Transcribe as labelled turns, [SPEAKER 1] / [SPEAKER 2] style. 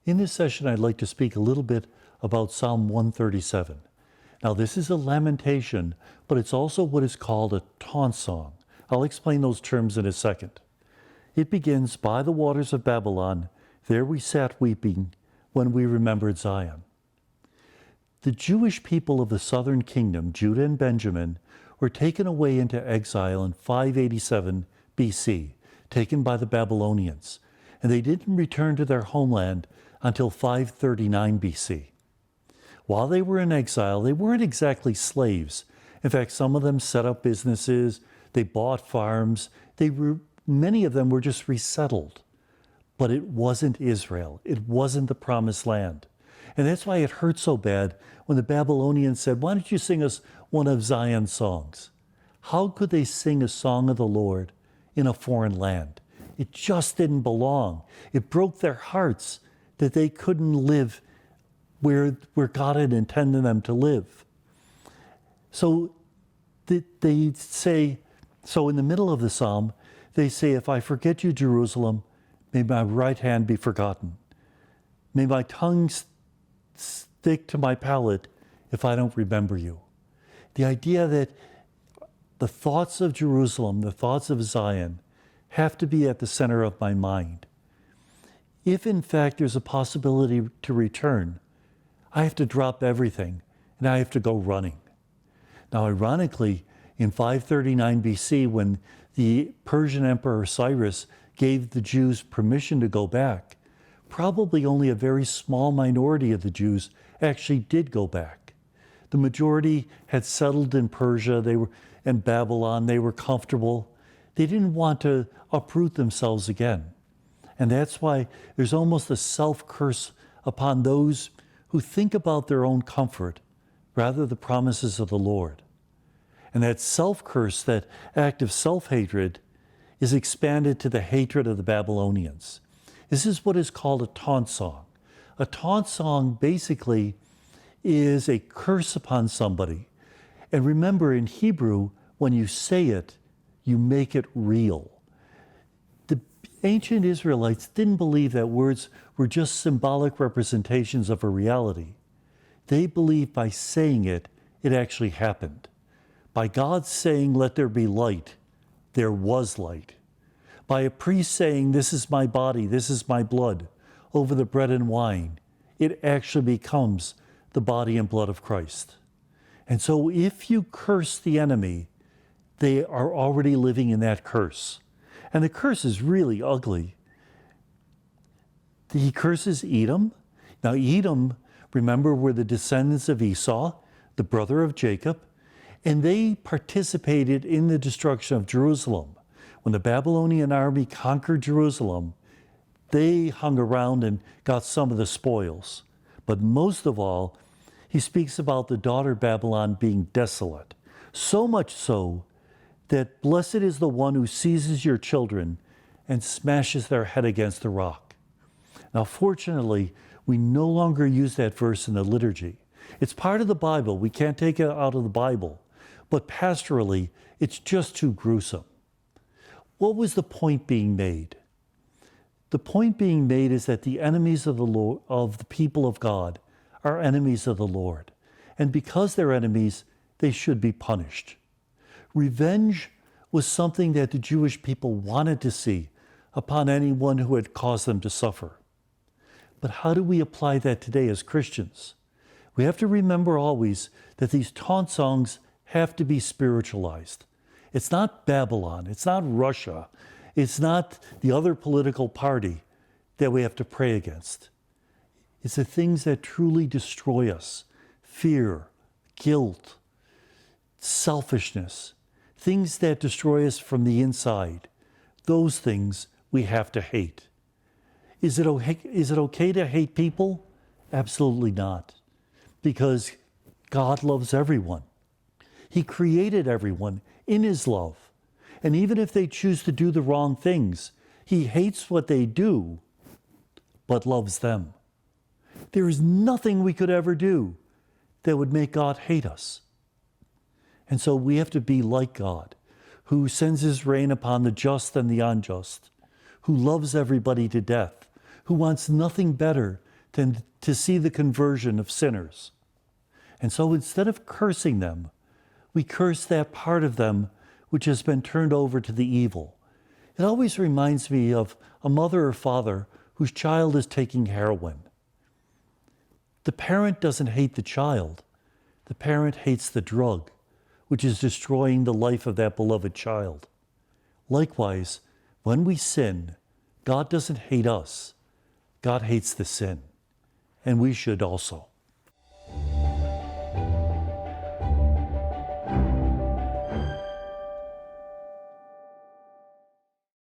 [SPEAKER 1] In this session, I'd like to speak a little bit about Psalm 137. Now, this is a lamentation, but it's also what is called a taunt song. I'll explain those terms in a second. It begins, "By the waters of Babylon, there we sat weeping when we remembered Zion." The Jewish people of the southern kingdom, Jude and Benjamin, were taken away into exile in 587 BC, taken by the Babylonians, and they didn't return to their homeland until 539 BC. While they were in exile, they weren't exactly slaves. In fact, some of them set up businesses, they bought farms, many of them were just resettled. But it wasn't Israel. It wasn't the promised land. And that's why it hurt so bad when the Babylonians said, "Why don't you sing us one of Zion's songs?" How could they sing a song of the Lord in a foreign land? It just didn't belong. It broke their hearts that they couldn't live where God had intended them to live. So they say, so in the middle of the psalm, they say, "If I forget you, Jerusalem, may my right hand be forgotten. May my tongue stick to my palate if I don't remember you." The idea that the thoughts of Jerusalem, the thoughts of Zion, have to be at the center of my mind. If in fact there's a possibility to return, I have to drop everything and I have to go running. Now, ironically, in 539 BC, when the Persian Emperor Cyrus gave the Jews permission to go back, probably only a very small minority of the Jews actually did go back. The majority had settled in Persia, they were in Babylon, they were comfortable. They didn't want to uproot themselves again. And that's why there's almost a self-curse upon those who think about their own comfort rather than the promises of the Lord. And that self-curse, that act of self-hatred, is expanded to the hatred of the Babylonians. This is what is called a taunt song. A taunt song basically is a curse upon somebody. And remember, in Hebrew, when you say it, you make it real. The ancient Israelites didn't believe that words were just symbolic representations of a reality. They believed by saying it, it actually happened. By God saying, "Let there be light," there was light. By a priest saying, "This is my body, this is my blood," over the bread and wine, it actually becomes the body and blood of Christ. And so if you curse the enemy, they are already living in that curse. And the curse is really ugly. He curses Edom. Now Edom, remember, were the descendants of Esau, the brother of Jacob, and they participated in the destruction of Jerusalem. When the Babylonian army conquered Jerusalem, they hung around and got some of the spoils. But most of all, he speaks about the daughter Babylon being desolate. So much so that blessed is the one who seizes your children and smashes their head against the rock. Now, fortunately, we no longer use that verse in the liturgy. It's part of the Bible. We can't take it out of the Bible. But pastorally, it's just too gruesome. What was the point being made? The point being made is that the enemies of the Lord, of the people of God, are enemies of the Lord. And because they're enemies, they should be punished. Revenge was something that the Jewish people wanted to see upon anyone who had caused them to suffer. But how do we apply that today as Christians? We have to remember always that these taunt songs have to be spiritualized. It's not Babylon, it's not Russia, it's not the other political party that we have to pray against. It's the things that truly destroy us: fear, guilt, selfishness, things that destroy us from the inside. Those things we have to hate. Is it okay to hate people? Absolutely not. Because God loves everyone. He created everyone in his love. And even if they choose to do the wrong things, he hates what they do, but loves them. There is nothing we could ever do that would make God hate us. And so we have to be like God, who sends his rain upon the just and the unjust, who loves everybody to death, who wants nothing better than to see the conversion of sinners. And so instead of cursing them, we curse that part of them which has been turned over to the evil. It always reminds me of a mother or father whose child is taking heroin. The parent doesn't hate the child. The parent hates the drug, which is destroying the life of that beloved child. Likewise, when we sin, God doesn't hate us. God hates the sin, and we should also.